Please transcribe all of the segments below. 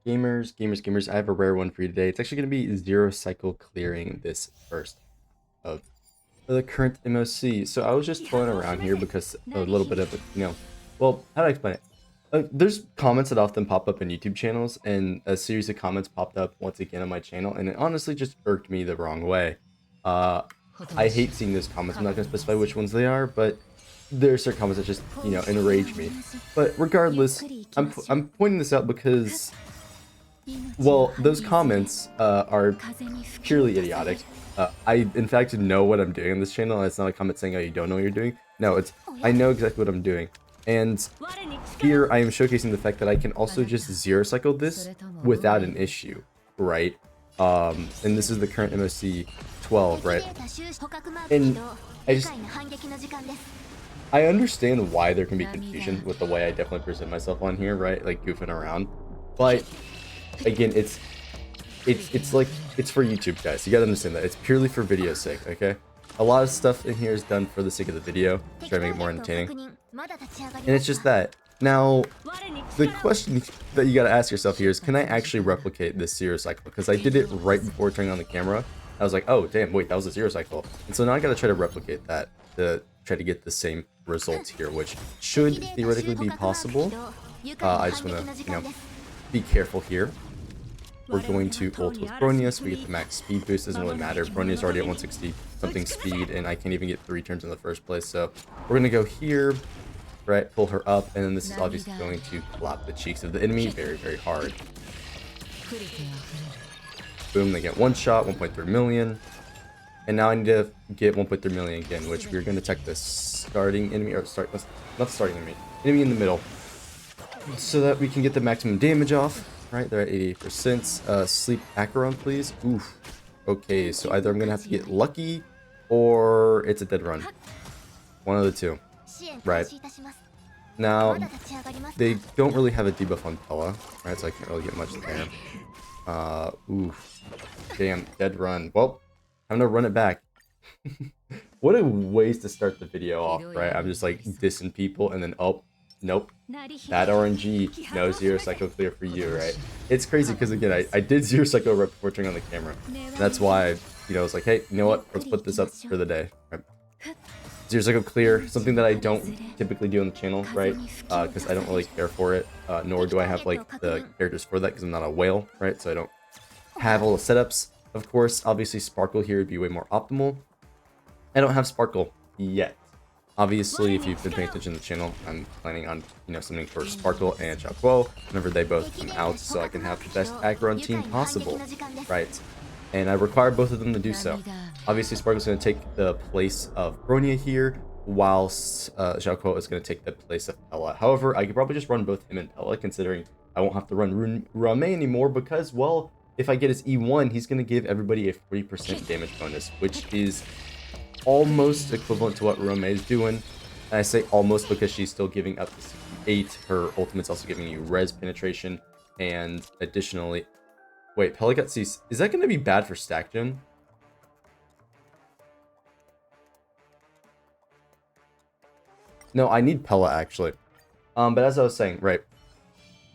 Gamers, I have a rare one for you today. It's actually going to be zero cycle clearing this first of the current MOC. So I was just toying around here because a little bit of, well, how do I explain it? There's comments that often pop up in YouTube channels, and a series of comments popped up once again on my channel, and it honestly just irked me the wrong way. Uh, I hate seeing those comments. I'm not going to specify which ones they are, but there are certain comments that just, enrage me. But regardless, I'm pointing this out because, well, those comments are purely idiotic. I, in fact, know what I'm doing on this channel, and it's not a comment saying, oh, you don't know what you're doing. No, it's, I know exactly what I'm doing. And here I am showcasing the fact that I can also just zero cycle this without an issue, right? And this is the current MOC 12, right? And I understand why there can be confusion with the way I definitely present myself on here, right? Like goofing around. But again, it's like, it's for YouTube, guys. You gotta understand that. It's purely for video's sake, okay? A lot of stuff in here is done for the sake of the video, to try to make it more entertaining. And it's just that. Now, the question that you gotta ask yourself here is, can I actually replicate this zero cycle? Because I did it right before turning on the camera. I was like, oh, damn, wait, that was a zero cycle. And so now I gotta try to replicate that to try to get the same results here, which should theoretically be possible. I just wanna, be careful here. We're going to ult with Bronya, so we get the max speed boost. Doesn't really matter. Bronya's already at 160 something speed, and I can't even get 3 turns in the first place. So we're gonna go here, right? Pull her up, and then this is obviously going to clap the cheeks of the enemy very, very hard. Boom! They get one shot, 1.3 million, and now I need to get 1.3 million again, which we're gonna attack the starting enemy, or not the starting enemy in the middle, so that we can get the maximum damage off. Right, they're at 88%. Sleep Acheron, please. Oof. Okay, so either I'm gonna have to get lucky, or it's a dead run. One of the two. Right. Now, they don't really have a debuff on Pella, right? So I can't really get much there. Oof. Damn, dead run. Well, I'm gonna run it back. What a waste to start the video off, right? I'm just like dissing people, and then nope. That RNG, no zero cycle clear for you, right? It's crazy because again, I did zero cycle right before turning on the camera. That's why I was like, hey, you know what? Let's put this up for the day. Right? Zero cycle clear, something that I don't typically do on the channel, right? Because I don't really care for it, nor do I have like the characters for that because I'm not a whale, right? So I don't have all the setups. Of course, obviously Sparkle here would be way more optimal. I don't have Sparkle yet. Obviously, if you've been paying attention to the channel, I'm planning on, something for Sparkle and Xiaoguo whenever they both come out, so I can have the best Acheron team possible, right? And I require both of them to do so. Obviously, Sparkle's going to take the place of Bronya here, whilst Xiaoguo is going to take the place of Pella. However, I could probably just run both him and Pella, considering I won't have to run Rame anymore, because, well, if I get his E1, he's going to give everybody a 40% damage bonus, which is almost equivalent to what Rome is doing. And I say almost because she's still giving up to 68. Her ultimate's also giving you res penetration, and additionally, wait, Pella got C. Is that going to be bad for stack gen? No, I need Pella actually. But as I was saying, right.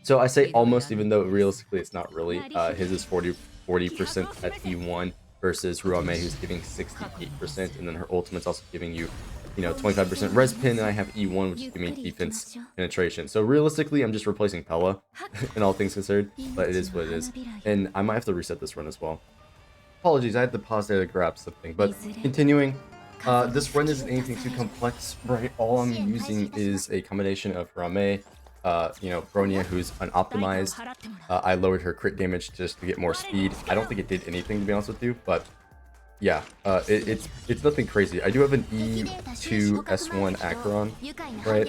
So I say almost, even though realistically it's not really. His is 40% at E1. Versus Ruame, who's giving 68%, and then her ultimate's also giving you, 25% res pin, and I have E1, which is giving me defense penetration. So realistically, I'm just replacing Pella, in all things considered, but it is what it is. And I might have to reset this run as well. Apologies, I had to pause there to grab something, but continuing. This run isn't anything too complex, right? All I'm using is a combination of Rame, Bronya, who's unoptimized. I lowered her crit damage just to get more speed. I don't think it did anything, to be honest with you, but yeah, it's nothing crazy. I do have an E2 S1 Acheron, right,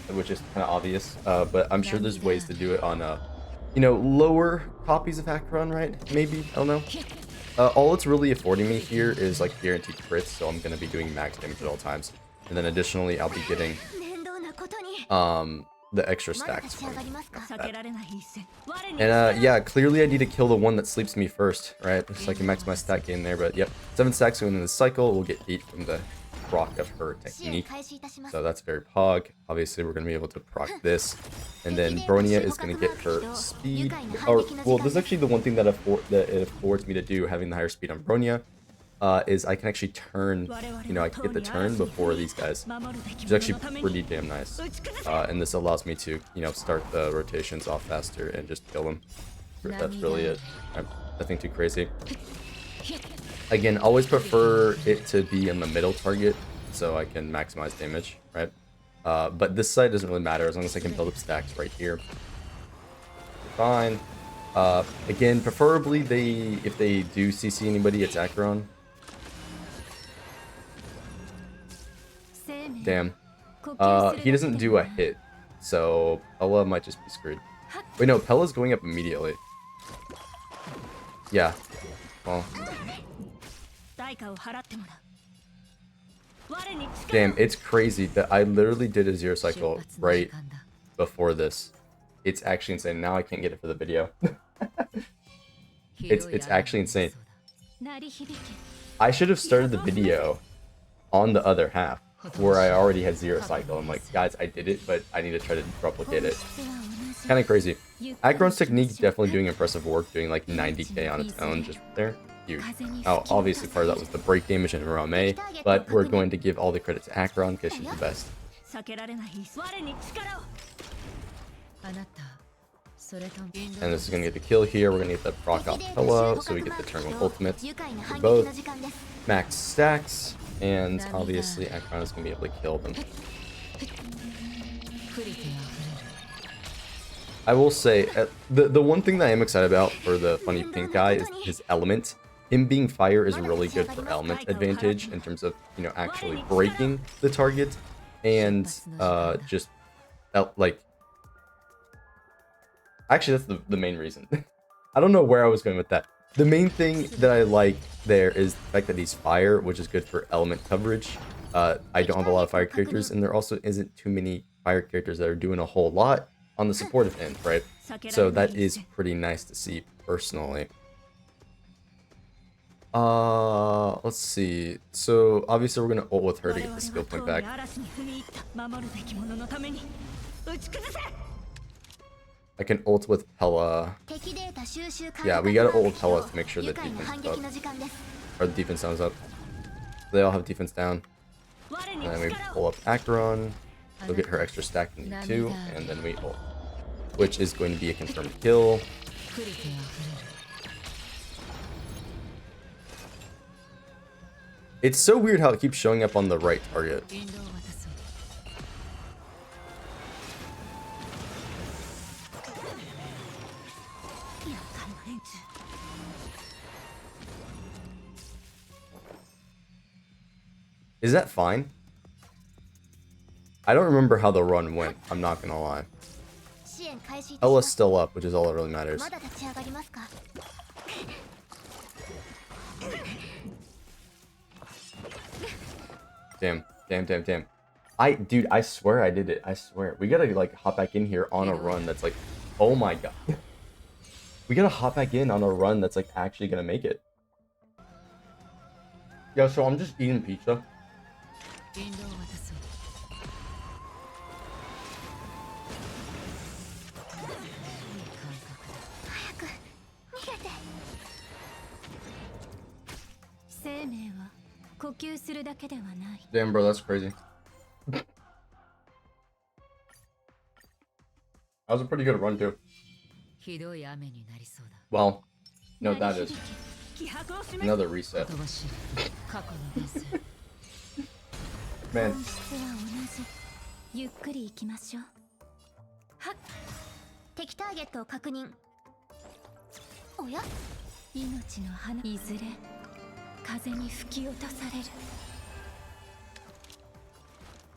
which is kind of obvious, but I'm sure there's ways to do it on lower copies of Acheron, right? Maybe, I don't know. All it's really affording me here is like guaranteed crits, so I'm gonna be doing max damage at all times, and then additionally I'll be getting the extra stacks. And yeah, clearly I need to kill the one that sleeps me first, right? So I can max my stack gain there, but yep. 7 stacks going in the cycle, we'll get 8 from the proc of her technique. So that's very pog. Obviously, we're going to be able to proc this. And then Bronya is going to get her speed. Or, well, this is actually the one thing that it affords me to do, having the higher speed on Bronya. Is I can actually turn, you know, I can get the turn before these guys, which is actually pretty damn nice. And this allows me to, you know, start the rotations off faster and just kill them. That's really it. Nothing too crazy. Again, always prefer it to be in the middle target so I can maximize damage, right? But this side doesn't really matter as long as I can build up stacks right here. Fine. Again, preferably if they do CC anybody, it's Acheron. Damn. He doesn't do a hit, so Pella might just be screwed. Wait, no, Pella's going up immediately. Yeah. Well. Damn, it's crazy that I literally did a 0 cycle right before this. It's actually insane. Now I can't get it for the video. It's actually insane. I should have started the video on the other half, where I already had 0 cycle. I'm like, guys, I did it, but I need to try to replicate it. It's kind of crazy. Acheron's technique definitely doing impressive work, doing like 90k on its own just there. Huge. Now, obviously part of that was the break damage in Rame, but we're going to give all the credit to Acheron because she's the best. And this is going to get the kill here. We're going to get the proc off Pella, so we get the turn 1 ultimates for both. Max stacks, and obviously Acheron is going to be able to kill them. I will say, the one thing that I am excited about for the funny pink guy is his element. Him being fire is really good for element advantage in terms of, you know, actually breaking the target and just like. Actually, that's the main reason. I don't know where I was going with that. The main thing that I like there is the fact that he's fire, which is good for element coverage. I don't have a lot of fire characters, and there also isn't too many fire characters that are doing a whole lot on the supportive end, right? So that is pretty nice to see, personally. Let's see. So, obviously, we're going to ult with her to get the skill point back. I can ult with Pella. Yeah, we gotta ult with Pella to make sure the defense is up. Or the defense sounds up. They all have defense down. And then we pull up Acheron. We'll get her extra stack in E2, and then we ult. Which is going to be a confirmed kill. It's so weird how it keeps showing up on the right target. Is that fine? I don't remember how the run went, I'm not gonna lie. Ella's still up, which is all that really matters. Damn. Dude, I swear I did it. I swear. We gotta, like, hop back in here on a run that's like, oh my god. We gotta hop back in on a run that's, like, actually gonna make it. Yo, so I'm just eating pizza. Damn, bro, that's crazy. That was a pretty good run, too. Well, no, that is another reset. Man.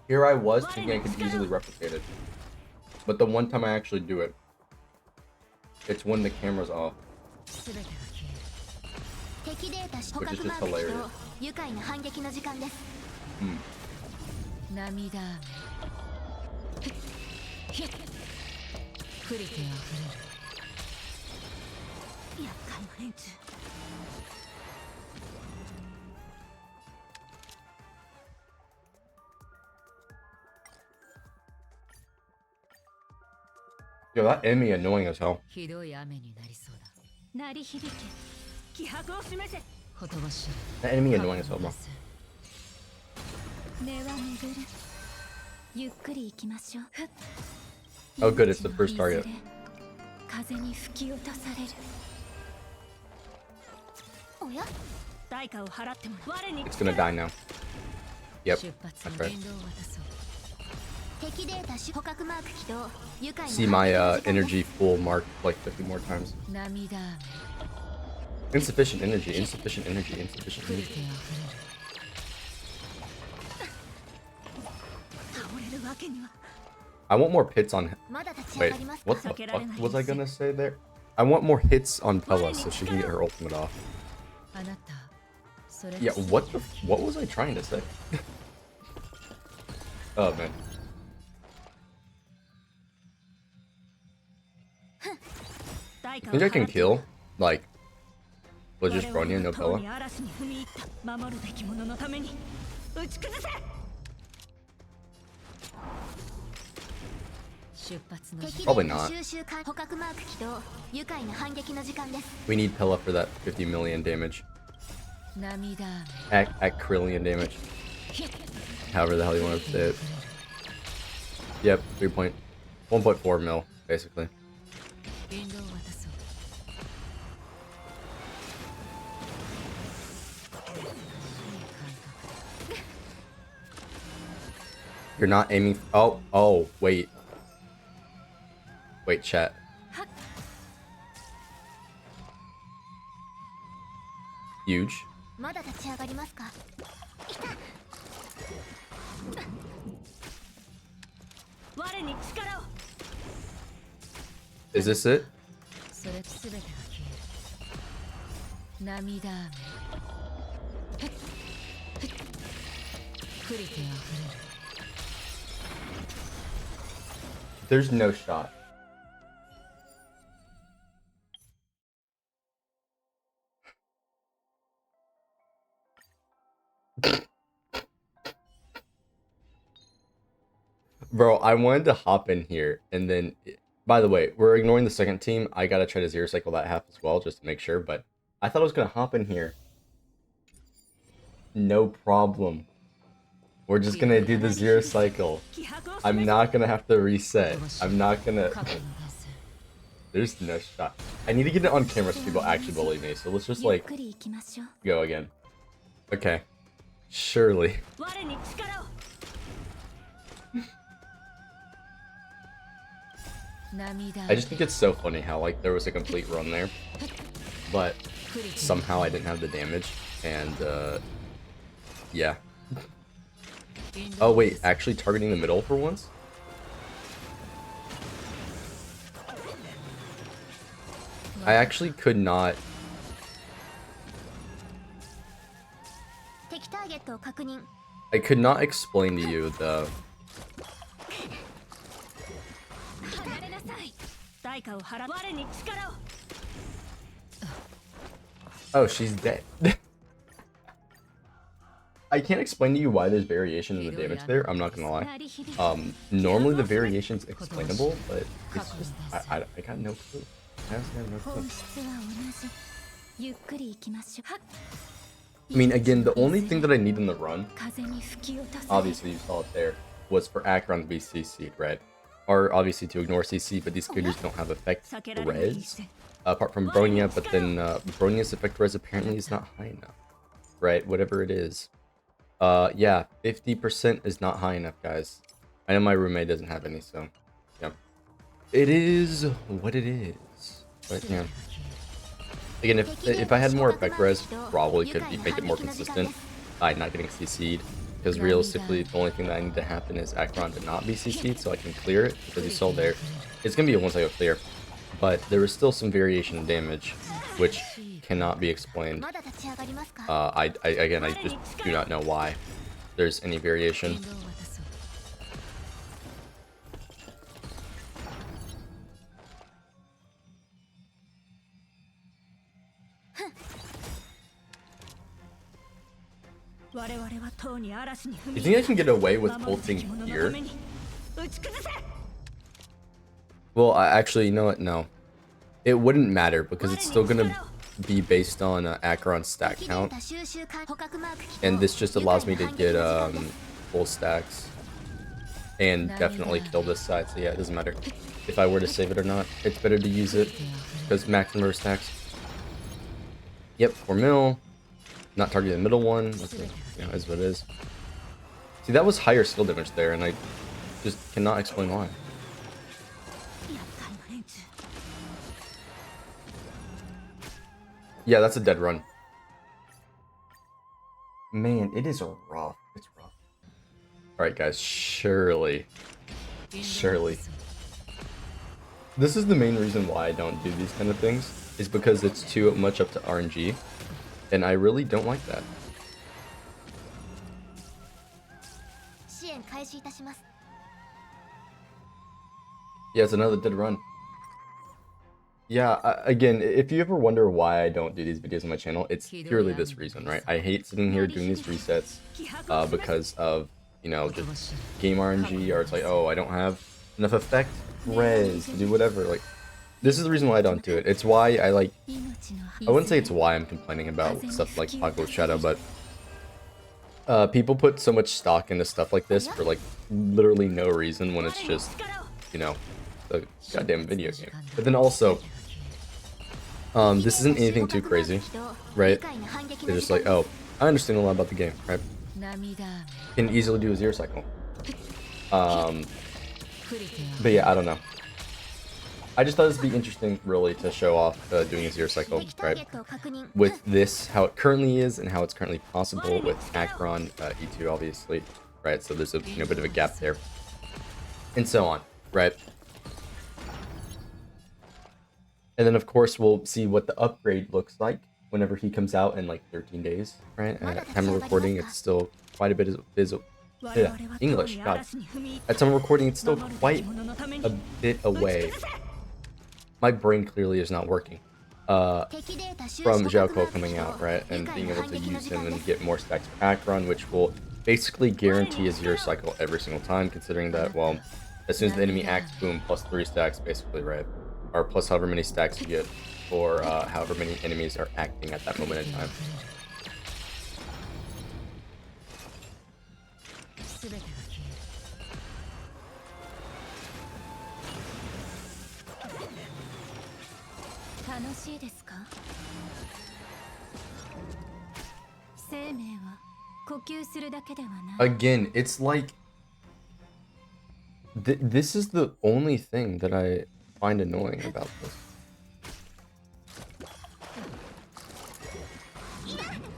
Here I was thinking I could easily replicate it. But the one time I actually do it, it's when the camera's off. Which is just hilarious. Yo, that enemy annoying as hell. ひどい雨になりそうだ。鳴り響け気迫を示せ。ほとばしる。 That enemy annoying as hell, bro. 根は巡る。ゆっくり行きましょう。 Oh, good, it's the first target. 風に吹き落とされる。おや？代価を払っても我に。 It's gonna die now. Yep, 出発 that's の right. 電動を渡そう。 敵データ捕獲マーク起動。愉快な See my energy full mark like 50 more times. 涙雨。 Insufficient energy, insufficient energy, insufficient 降り energy. てあふれる。倒れるわけには。 I want more hits on. まだ立ち上 Wait, がりますか？ what the fuck was I gonna say there? I want more hits on Pella so she can get her ultimate off. あなた、それ Yeah, what was I trying to say? Oh man. I think I can kill, like, was just Bronya, no Pella. 守るべき者のために打ち崩せ。 出発の時 Probably not. 収集捕獲マーク起動。愉快な反撃の時間です。 We need Pella for that 50 million damage. 涙雨。 At Krillion damage. However the hell you want to say it. Yep, 1.4 mil, basically. 電動を渡そう。 You're not aiming. Oh, wait. Wait, chat. Huge. まだ立ち上がりますか？ 我に力を。 Is this it? それすべてが消える。涙雨。降りてあふれる。 There's no shot. Bro, I wanted to hop in here and then, by the way, we're ignoring the second team. I gotta try to zero cycle that half as well just to make sure, but I thought I was gonna hop in here. No problem. We're just gonna do the zero cycle. I'm not gonna have to reset. I'm not gonna. There's no shot. I need to get it on camera so people actually believe me. So let's just like go again. Okay. Surely. I just think it's so funny how like there was a complete run there, but somehow I didn't have the damage, and yeah. Oh wait, actually targeting the middle for once? I actually could not. I could not explain to you the. Oh, she's dead. I can't explain to you why there's variation in the damage there. I'm not gonna lie. Normally the variation's explainable, but it's just I got no clue. I honestly have no clue. I mean, again, the only thing that I need in the run, obviously you saw it there, was for Acheron to be CC'd, right? Or obviously to ignore CC, but these characters don't have effect res, apart from Bronya, but then Bronya's effect res apparently is not high enough, right? Whatever it is. Yeah, 50% is not high enough, guys. I know my roommate doesn't have any, so yeah. It is what it is. But yeah. Again, if I had more effect res, probably could make it more consistent by not getting CC'd. Because realistically, the only thing that I need to happen is Acheron to not be CC'd so I can clear it. Because you saw there, it's going to be a one-cycle clear. But there is still some variation in damage, which cannot be explained. Again, I just do not know why there's any variation. You think I can get away with ulting here? Well, actually, you know what? No. It wouldn't matter because it's still going to be based on Acheron stack count. And this just allows me to get full stacks. And definitely kill this side. So yeah, it doesn't matter if I were to save it or not. It's better to use it because max number of stacks. Yep, 4 mil. Not targeting the middle one. That's it, you know, is what it is. See, that was higher skill damage there, and I just cannot explain why. Yeah, that's a dead run. Man, it is rough. It's rough. Alright, guys, surely. This is the main reason why I don't do these kind of things, is because it's too much up to RNG, and I really don't like that. Yeah, it's another dead run. Yeah, again, if you ever wonder why I don't do these videos on my channel, it's purely this reason, right? I hate sitting here doing these resets because of, you know, just game RNG, or it's like, oh, I don't have enough effect res to do whatever. Like, this is the reason why I don't do it. It's why I like, I wouldn't say it's why I'm complaining about stuff like Hogwarts Shadow, but people put so much stock into stuff like this for like literally no reason when it's just, you know, a goddamn video game. But then also, this isn't anything too crazy, right? They're just like, oh, I understand a lot about the game, right? Can easily do a zero cycle. But yeah, I don't know. I just thought this would be interesting, really, to show off doing a zero cycle, right? With this, how it currently is, and how it's currently possible with Acheron E2, obviously, right? So there's a bit of a gap there, and so on, right? And then, of course, we'll see what the upgrade looks like whenever he comes out in, like, 13 days, right? And at time of recording, it's still quite a bit of English, God. At time of recording, it's still quite a bit away. My brain clearly is not working. From Xiaoko coming out, right? And being able to use him and get more stacks for Acheron, which will basically guarantee a zero cycle every single time, considering that, well, as soon as the enemy acts, boom, plus 3 stacks, basically, right? Or plus however many stacks you get for however many enemies are acting at that moment in time. Again, it's like this is the only thing that I find annoying about this.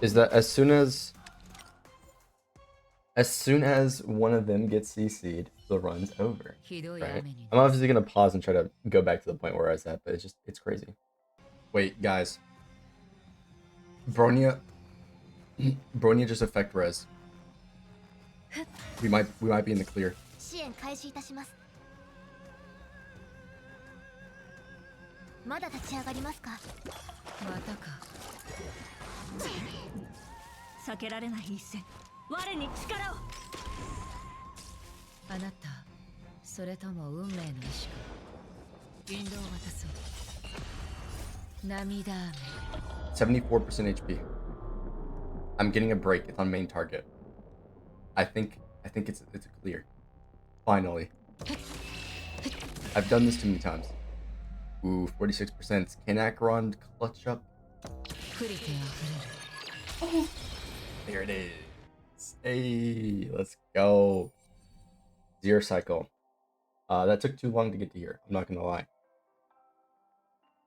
Is that as soon as one of them gets CC'd, the run's over. Right? I'm obviously gonna pause and try to go back to the point where I was at, but it's crazy. Wait, guys. Bronya just effect res. We might be in the clear. Namida. 74% HP. I'm getting a break. It's on main target. I think it's a clear. Finally. I've done this too many times. Ooh, 46%. Can Acheron clutch up? Oh, there it is. Hey, let's go. Zero cycle. That took too long to get to here. I'm not gonna lie.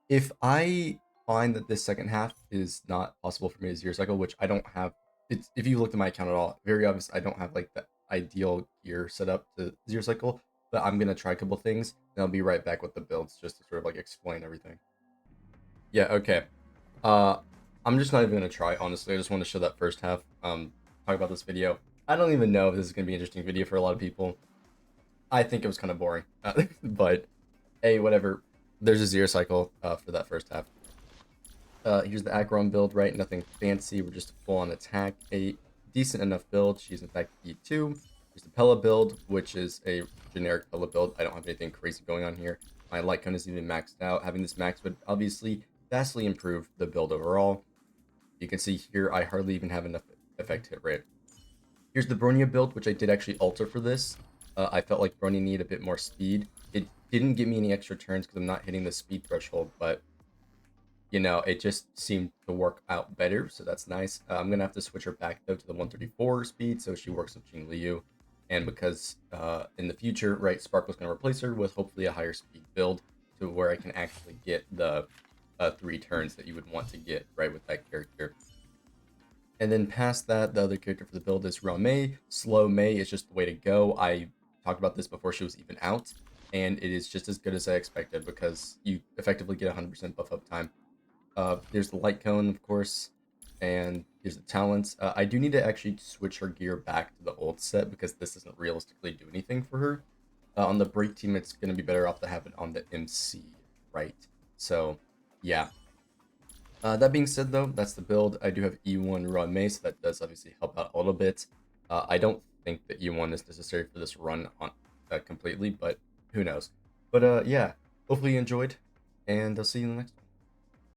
If I find that this second half is not possible for me to zero cycle, which I don't have, it's, if you looked at my account at all, very obvious I don't have like the ideal gear set up to zero cycle, but I'm gonna try a couple things and I'll be right back with the builds just to sort of like explain everything. Yeah, okay. I'm just not even gonna try, honestly. I just want to show that first half, talk about this video. I don't even know if this is gonna be an interesting video for a lot of people. I think it was kind of boring, but hey, whatever. There's a zero cycle for that first half. Here's the Acheron build, right? Nothing fancy. We're just full on attack. A decent enough build. She's in fact E2. Here's the Pella build, which is a generic Pella build. I don't have anything crazy going on here. My light cone isn't even maxed out. Having this max would obviously vastly improve the build overall. You can see here I hardly even have enough effect hit rate. Here's the Bronya build, which I did actually alter for this. I felt like Bronya needed a bit more speed. It didn't give me any extra turns because I'm not hitting the speed threshold, but you know, it just seemed to work out better, so that's nice. I'm gonna have to switch her back though to the 134 speed, so she works with Jing Liu. And because in the future, right, Sparkle's gonna replace her with hopefully a higher speed build to where I can actually get the 3 turns that you would want to get right with that character. And then past that, the other character for the build is Mei. Slow Mei is just the way to go. I talked about this before she was even out, and it is just as good as I expected because you effectively get 100% buff up time. There's the light cone, of course, and here's the talents. I do need to actually switch her gear back to the old set because this doesn't realistically do anything for her. On the break team, it's going to be better off to have it on the MC, right? So, yeah. That being said, though, that's the build. I do have E1 run Mei, so that does obviously help out a little bit. I don't think that E1 is necessary for this run on completely, but who knows. But yeah, hopefully you enjoyed, and I'll see you in the next one.